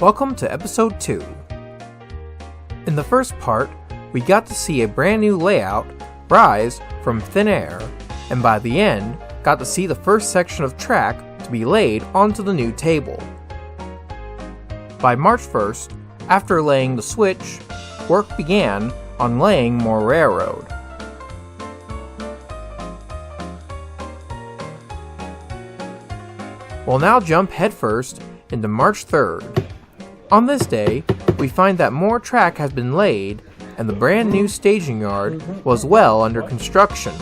Welcome to episode 2. In the first part, we got to see a brand new layout rise from thin air, and by the end, got to see the first section of track to be laid onto the new table. By March 1st, after laying the switch, work began on laying more railroad. We'll now jump headfirst into March 3rd. On this day, we find that more track has been laid and the brand new staging yard was well under construction.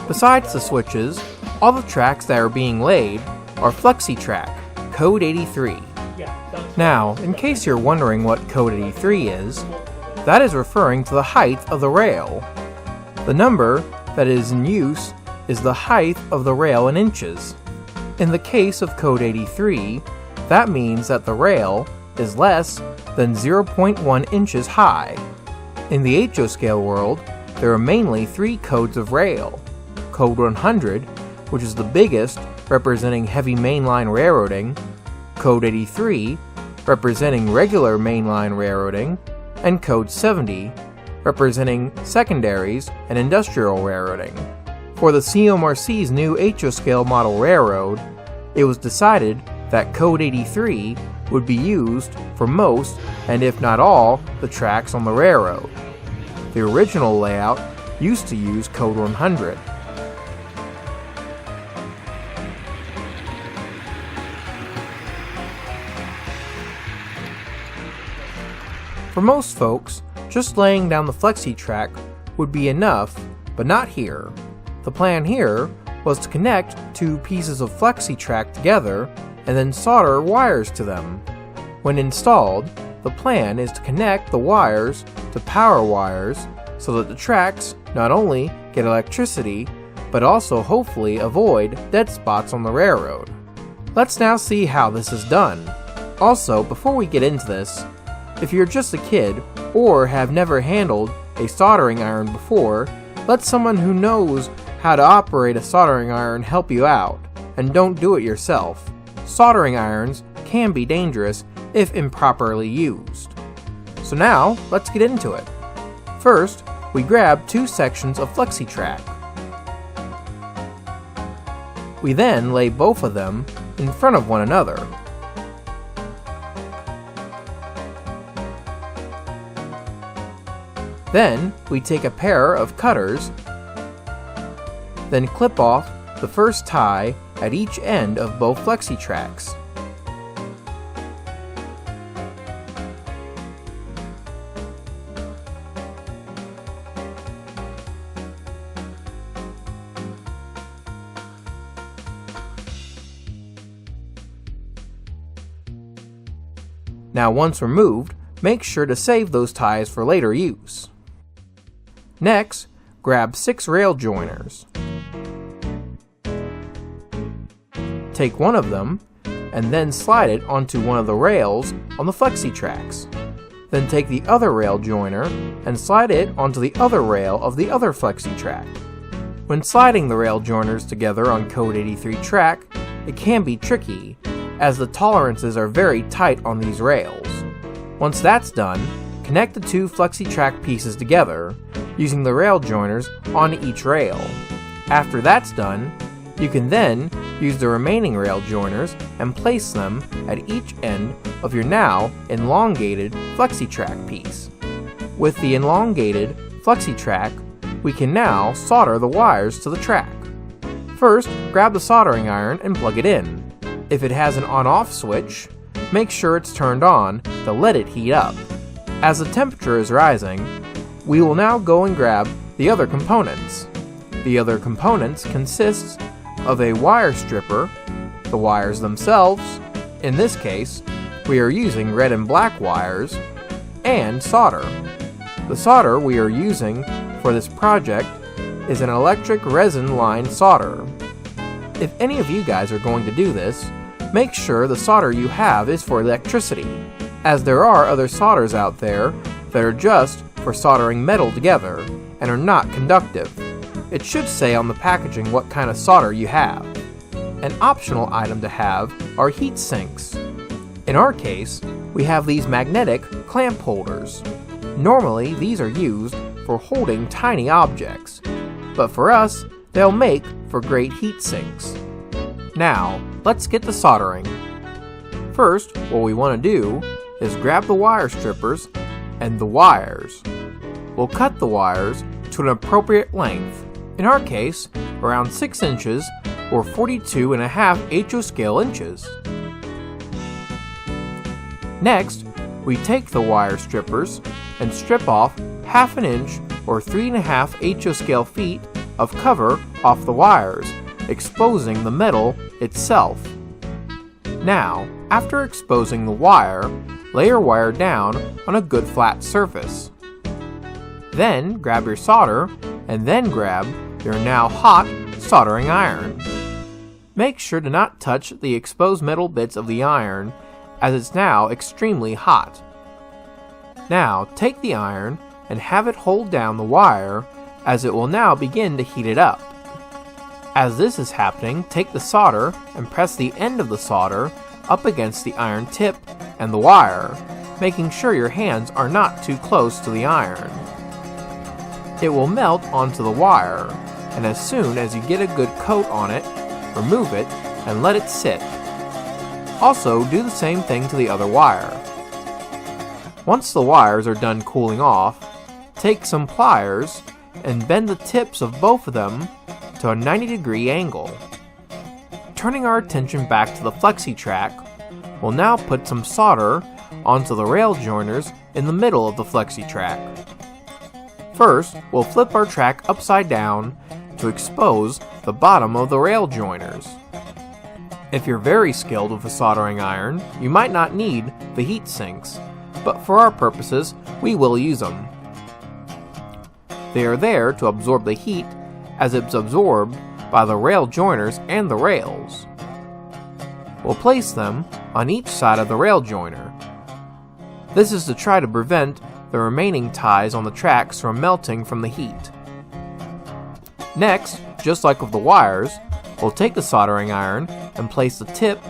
Besides the switches, all the tracks that are being laid are FlexiTrack, Code 83. Now, in case you're wondering what Code 83 is, that is referring to the height of the rail. The number that is in use is the height of the rail in inches. In the case of Code 83, that means that the rail is less than 0.1 inches high. In the HO scale world, there are mainly 3 codes of rail. Code 100, which is the biggest, representing heavy mainline railroading, Code 83, representing regular mainline railroading, and Code 70, representing secondaries and industrial railroading. For the CMRC's new HO scale model railroad, it was decided that Code 83 would be used for most, and if not all, the tracks on the railroad. The original layout used to use Code 100. For most folks, just laying down the FlexiTrack would be enough, but not here. The plan here was to connect 2 pieces of FlexiTrack together and then solder wires to them. When installed, the plan is to connect the wires to power wires so that the tracks not only get electricity, but also hopefully avoid dead spots on the railroad. Let's now see how this is done. Also, before we get into this, if you're just a kid or have never handled a soldering iron before, let someone who knows how to operate a soldering iron help you out, and don't do it yourself. Soldering irons can be dangerous if improperly used. So now, let's get into it. First, we grab 2 sections of FlexiTrack. We then lay both of them in front of one another. Then, we take a pair of cutters, then clip off the first tie at each end of both FlexiTracks. Now once removed, make sure to save those ties for later use. Next, grab 6 rail joiners. Take one of them, and then slide it onto one of the rails on the FlexiTracks. Then take the other rail joiner and slide it onto the other rail of the other FlexiTrack. When sliding the rail joiners together on Code 83 track, it can be tricky, as the tolerances are very tight on these rails. Once that's done, connect the 2 FlexiTrack pieces together, using the rail joiners on each rail. After that's done, you can then use the remaining rail joiners and place them at each end of your now elongated FlexiTrack piece. With the elongated FlexiTrack, we can now solder the wires to the track. First, grab the soldering iron and plug it in. If it has an on-off switch, make sure it's turned on to let it heat up. As the temperature is rising, we will now go and grab the other components. The other components consist of a wire stripper, the wires themselves, in this case, we are using red and black wires, and solder. The solder we are using for this project is an electric resin line solder. If any of you guys are going to do this, make sure the solder you have is for electricity, as there are other solders out there that are just for soldering metal together and are not conductive. It should say on the packaging what kind of solder you have. An optional item to have are heat sinks. In our case, we have these magnetic clamp holders. Normally, these are used for holding tiny objects, but for us, they'll make for great heat sinks. Now, let's get to soldering. First, what we want to do is grab the wire strippers and the wires. We'll cut the wires to an appropriate length, in our case, around 6 inches or 42.5 HO scale inches. Next, we take the wire strippers and strip off 1/2 inch or 3.5 HO scale feet of cover off the wires, exposing the metal itself. Now, after exposing the wire, lay your wire down on a good flat surface. Then grab your solder and then grab your now hot soldering iron. Make sure to not touch the exposed metal bits of the iron, as it's now extremely hot. Now take the iron and have it hold down the wire, as it will now begin to heat it up. As this is happening, take the solder and press the end of the solder up against the iron tip and the wire, making sure your hands are not too close to the iron. It will melt onto the wire, and as soon as you get a good coat on it, remove it and let it sit. Also, do the same thing to the other wire. Once the wires are done cooling off, take some pliers and bend the tips of both of them to a 90-degree angle. Turning our attention back to the flexi track, we'll now put some solder onto the rail joiners in the middle of the flexi track. First, we'll flip our track upside down to expose the bottom of the rail joiners. If you're very skilled with a soldering iron, you might not need the heat sinks, but for our purposes, we will use them. They are there to absorb the heat as it's absorbed by the rail joiners and the rails. We'll place them on each side of the rail joiner. This is to try to prevent the remaining ties on the tracks from melting from the heat. Next, just like with the wires, we'll take the soldering iron and place the tip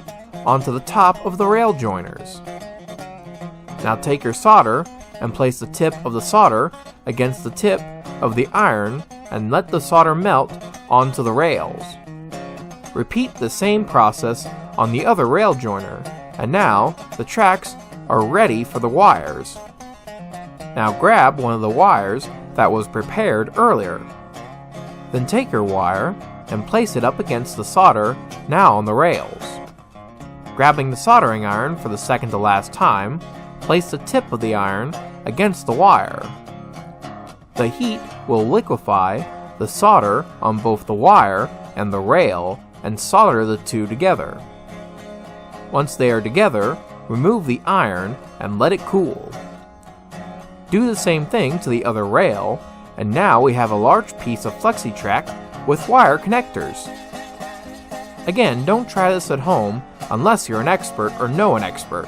onto the top of the rail joiners. Now take your solder and place the tip of the solder against the tip of the iron and let the solder melt onto the rails. Repeat the same process on the other rail joiner, and now the tracks are ready for the wires. Now grab one of the wires that was prepared earlier. Then take your wire and place it up against the solder now on the rails. Grabbing the soldering iron for the second to last time, place the tip of the iron against the wire. The heat will liquefy the solder on both the wire and the rail and solder the two together. Once they are together, remove the iron and let it cool. Do the same thing to the other rail, and now we have a large piece of flexi track with wire connectors. Again, don't try this at home unless you're an expert or know an expert.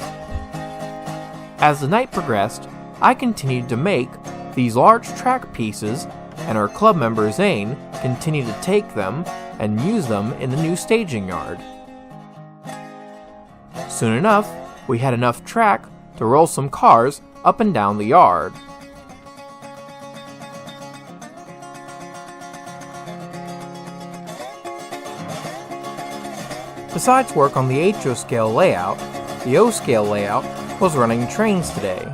As the night progressed, I continued to make these large track pieces, and our club member Zane continued to take them and use them in the new staging yard. Soon enough, we had enough track to roll some cars up and down the yard. Besides work on the HO scale layout, the O scale layout was running trains today.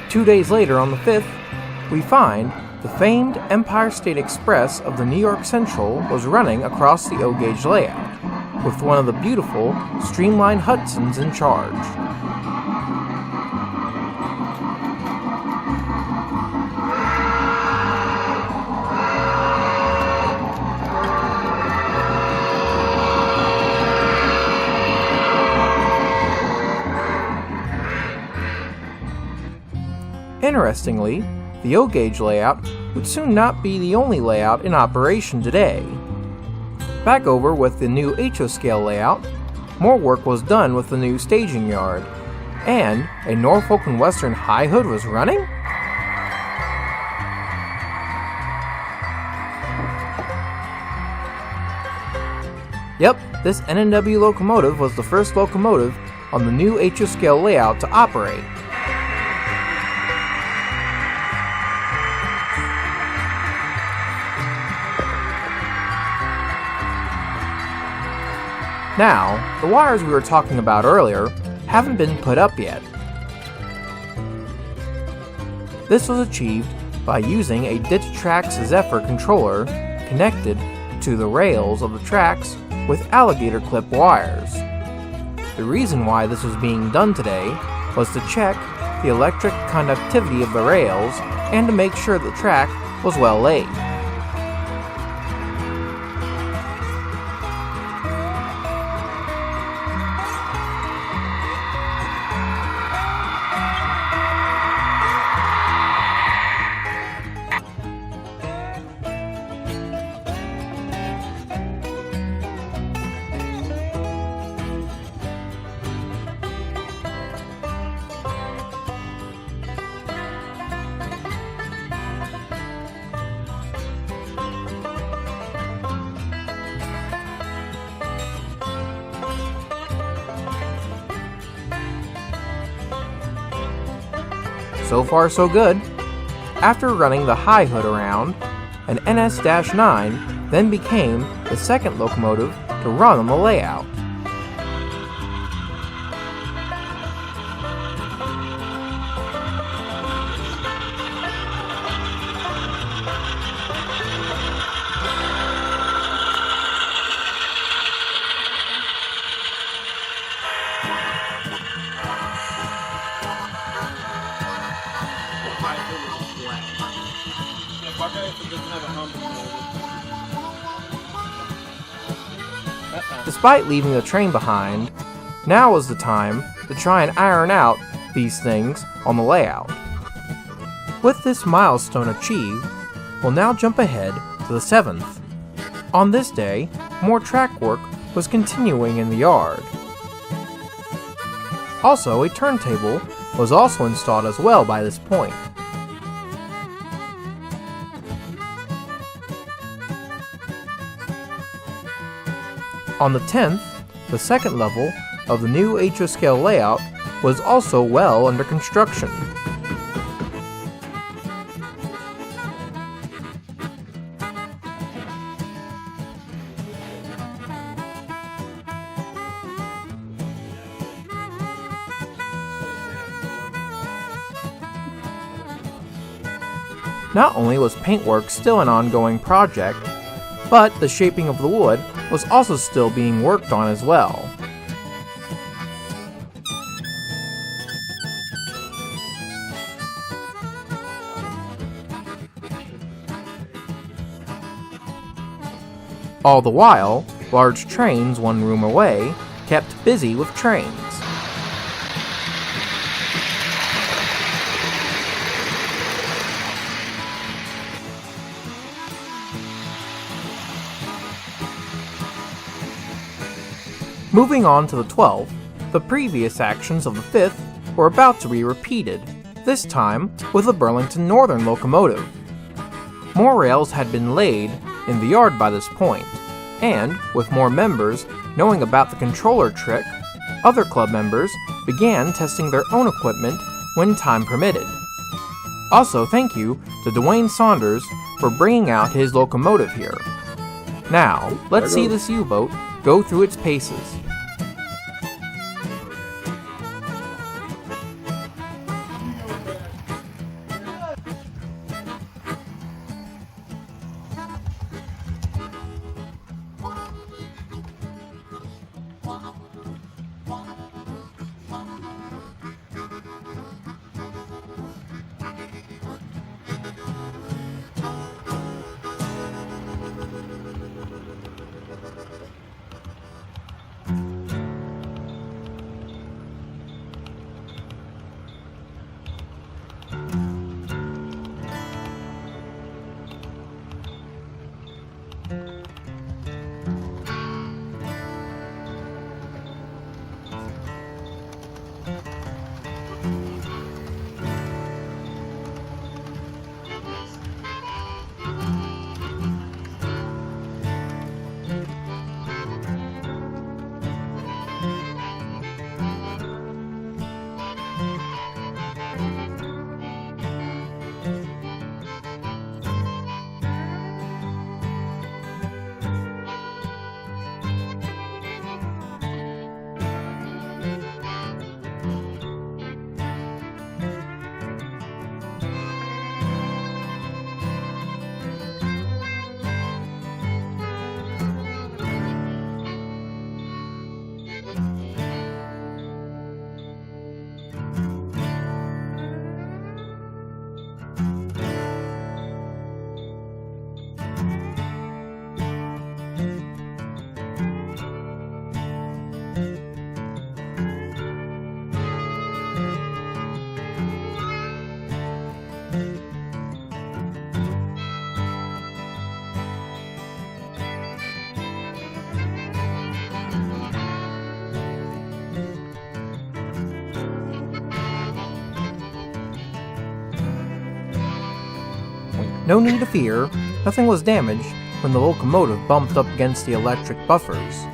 Two days later, on the 5th, we find the famed Empire State Express of the New York Central was running across the O-gauge layout, with one of the beautiful, streamlined Hudsons in charge. Interestingly, the O-gauge layout would soon not be the only layout in operation today. Back over with the new HO scale layout, more work was done with the new staging yard, and a Norfolk and Western high hood was running? Yep, this NNW locomotive was the first locomotive on the new HO scale layout to operate. Now, the wires we were talking about earlier haven't been put up yet. This was achieved by using a Digitrax Zephyr controller connected to the rails of the tracks with alligator clip wires. The reason why this was being done today was to check the electric conductivity of the rails and to make sure the track was well laid. So far so good. After running the high hood around, an NS-9 then became the second locomotive to run on the layout. Despite leaving the train behind, now was the time to try and iron out these things on the layout. With this milestone achieved, we'll now jump ahead to the 7th. On this day, more track work was continuing in the yard. Also, a turntable was also installed as well by this point. On the 10th, the second level of the new HO scale layout was also well under construction. Not only was paintwork still an ongoing project, but the shaping of the wood was also still being worked on as well. All the while, large trains 1 room away kept busy with trains. Moving on to the 12th, the previous actions of the 5th were about to be repeated, this time with the Burlington Northern locomotive. More rails had been laid in the yard by this point, and with more members knowing about the controller trick, other club members began testing their own equipment when time permitted. Also, thank you to Dwayne Saunders for bringing out his locomotive here. Now, let's see this U-boat go through its paces. No need to fear, nothing was damaged when the locomotive bumped up against the electric buffers.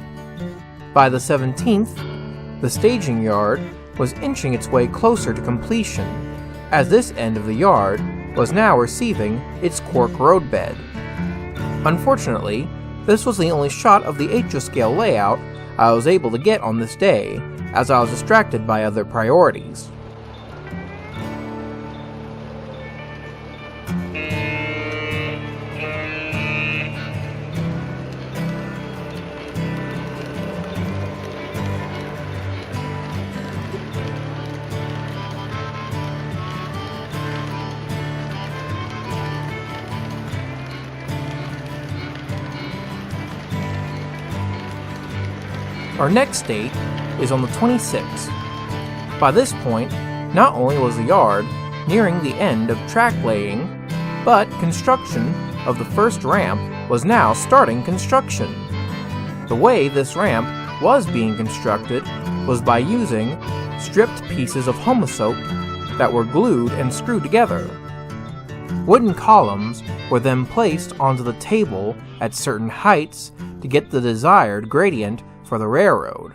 By the 17th, the staging yard was inching its way closer to completion, as this end of the yard was now receiving its cork roadbed. Unfortunately, this was the only shot of the HO-scale layout I was able to get on this day, as I was distracted by other priorities. Our next date is on the 26th. By this point, not only was the yard nearing the end of track laying, but construction of the first ramp was now starting construction. The way this ramp was being constructed was by using stripped pieces of homosoap that were glued and screwed together. Wooden columns were then placed onto the table at certain heights to get the desired gradient for the railroad.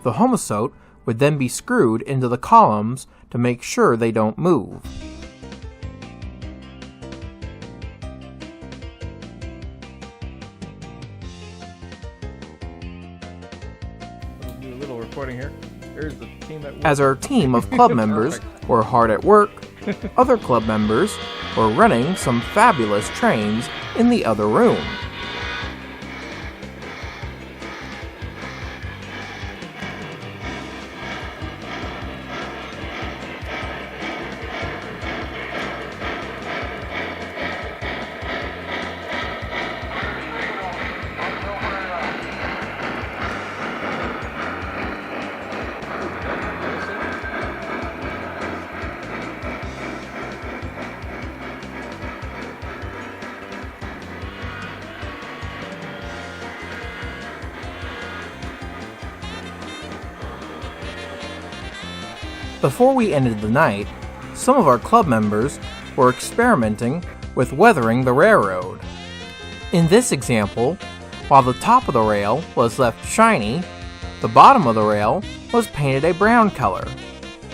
The homosoap would then be screwed into the columns to make sure they don't move. We'll do a little reporting here. Here's the team that As our team of club members were hard at work, other club members were running some fabulous trains in the other room. Before we ended the night, some of our club members were experimenting with weathering the railroad. In this example, while the top of the rail was left shiny, the bottom of the rail was painted a brown color.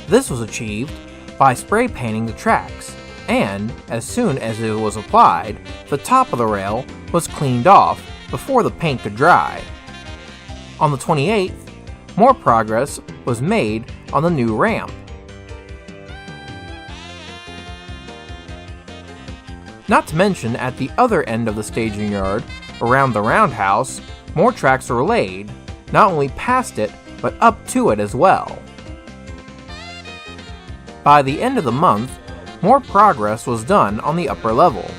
This was achieved by spray painting the tracks, and as soon as it was applied, the top of the rail was cleaned off before the paint could dry. On the 28th, more progress was made on the new ramp. Not to mention, at the other end of the staging yard, around the roundhouse, more tracks were laid, not only past it, but up to it as well. By the end of the month, more progress was done on the upper level.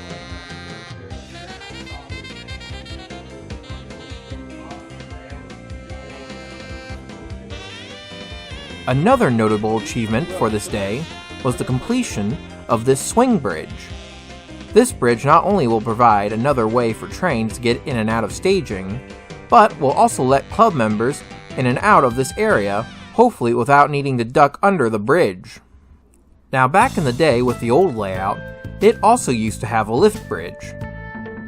Another notable achievement for this day was the completion of this swing bridge. This bridge not only will provide another way for trains to get in and out of staging, but will also let club members in and out of this area, hopefully without needing to duck under the bridge. Now, back in the day with the old layout, it also used to have a lift bridge.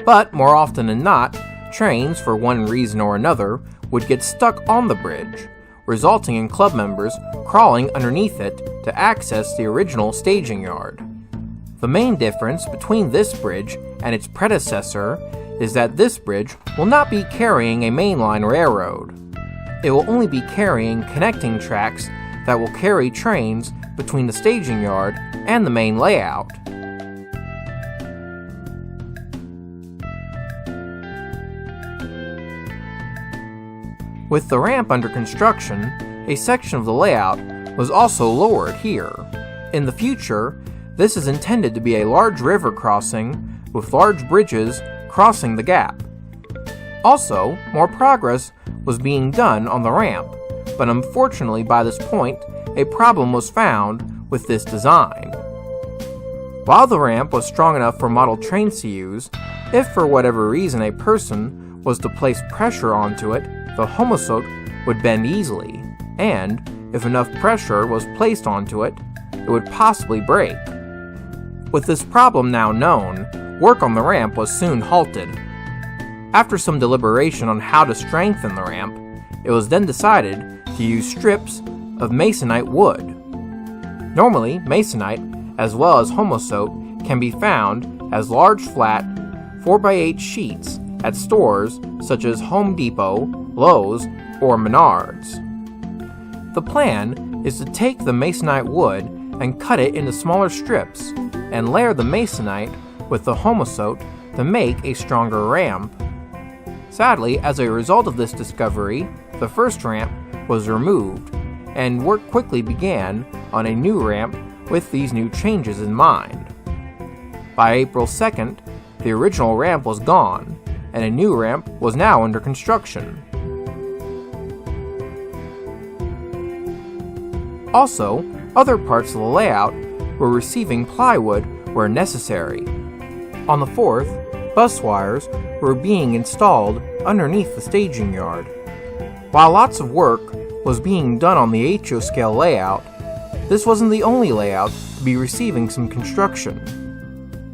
But more often than not, trains, for one reason or another, would get stuck on the bridge, resulting in club members crawling underneath it to access the original staging yard. The main difference between this bridge and its predecessor is that this bridge will not be carrying a mainline railroad. It will only be carrying connecting tracks that will carry trains between the staging yard and the main layout. With the ramp under construction, a section of the layout was also lowered here. In the future, this is intended to be a large river crossing with large bridges crossing the gap. Also, more progress was being done on the ramp, but unfortunately by this point, a problem was found with this design. While the ramp was strong enough for model trains to use, if for whatever reason a person was to place pressure onto it, the homosoap would bend easily, and if enough pressure was placed onto it, it would possibly break. With this problem now known, work on the ramp was soon halted. After some deliberation on how to strengthen the ramp, it was then decided to use strips of masonite wood. Normally, masonite, as well as homosote, can be found as large flat 4x8 sheets at stores such as Home Depot, Lowe's, or Menards. The plan is to take the masonite wood and cut it into smaller strips and layer the masonite with the homosote to make a stronger ramp. Sadly, as a result of this discovery, the first ramp was removed, and work quickly began on a new ramp with these new changes in mind. By April 2nd, the original ramp was gone, and a new ramp was now under construction. Also, other parts of the layout were receiving plywood where necessary. On the 4th, bus wires were being installed underneath the staging yard. While lots of work was being done on the HO scale layout, this wasn't the only layout to be receiving some construction.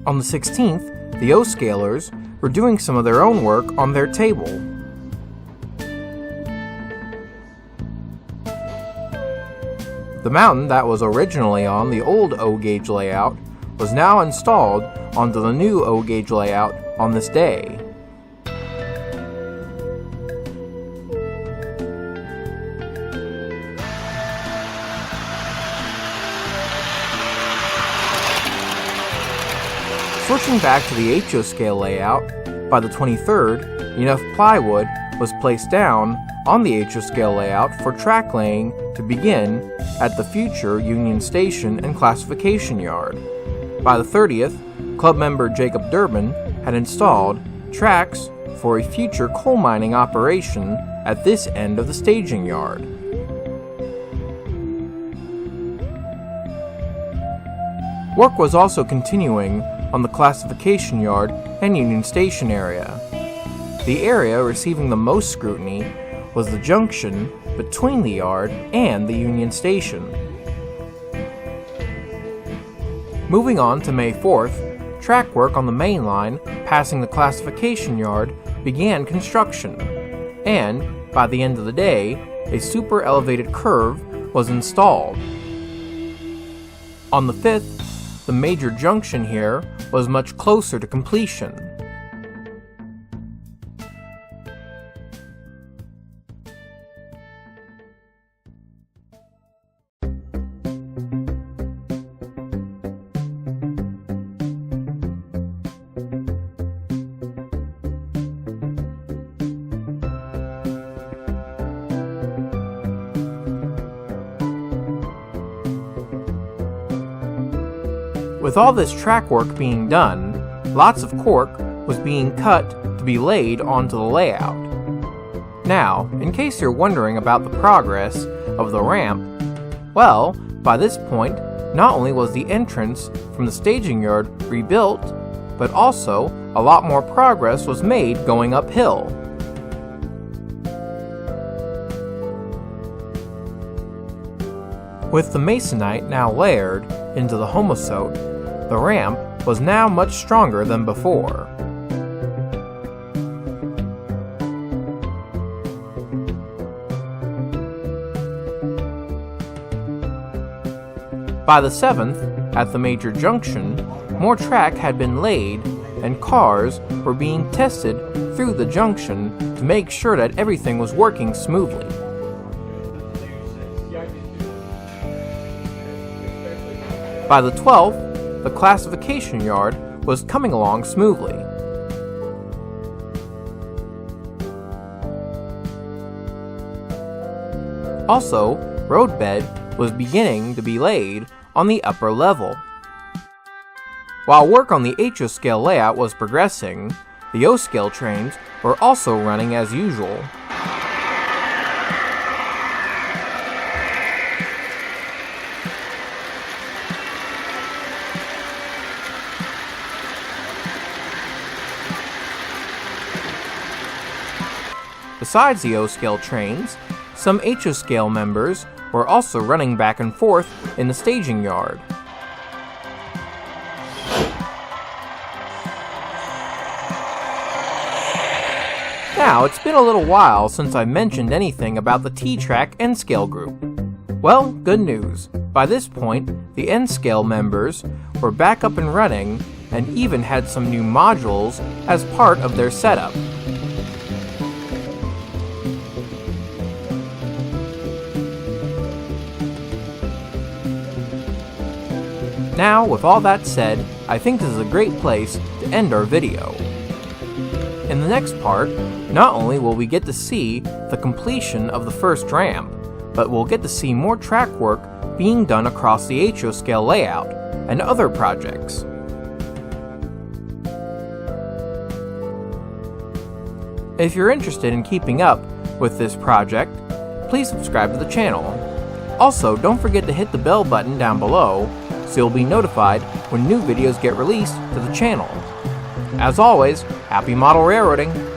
On the 16th, the O-scalers were doing some of their own work on their table. The mountain that was originally on the old O-gauge layout was now installed onto the new O-gauge layout on this day. Switching back to the HO scale layout, by the 23rd, enough plywood was placed down on the HO scale layout for track laying to begin at the future Union Station and Classification Yard. By the 30th, club member Jacob Durbin had installed tracks for a future coal mining operation at this end of the staging yard. Work was also continuing on the Classification Yard and Union Station area. The area receiving the most scrutiny was the junction between the yard and the Union Station. Moving on to May 4th, track work on the main line passing the Classification Yard began construction, and by the end of the day, a super elevated curve was installed. On the 5th, the major junction here was much closer to completion. With all this track work being done, lots of cork was being cut to be laid onto the layout. Now, in case you're wondering about the progress of the ramp, well, by this point, not only was the entrance from the staging yard rebuilt, but also a lot more progress was made going uphill. With the masonite now layered into the homosote, the ramp was now much stronger than before. By the 7th, at the major junction, more track had been laid and cars were being tested through the junction to make sure that everything was working smoothly. By the 12th, the classification yard was coming along smoothly. Also, roadbed was beginning to be laid on the upper level. While work on the HO scale layout was progressing, the O scale trains were also running as usual. Besides the O-scale trains, some HO-scale members were also running back and forth in the staging yard. Now, it's been a little while since I mentioned anything about the T-Track N-Scale group. Well, good news. By this point, the N-Scale members were back up and running and even had some new modules as part of their setup. Now, with all that said, I think this is a great place to end our video. In the next part, not only will we get to see the completion of the first ramp, but we'll get to see more track work being done across the HO scale layout and other projects. If you're interested in keeping up with this project, please subscribe to the channel. Also, don't forget to hit the bell button down below so you'll be notified when new videos get released to the channel. As always, happy model railroading!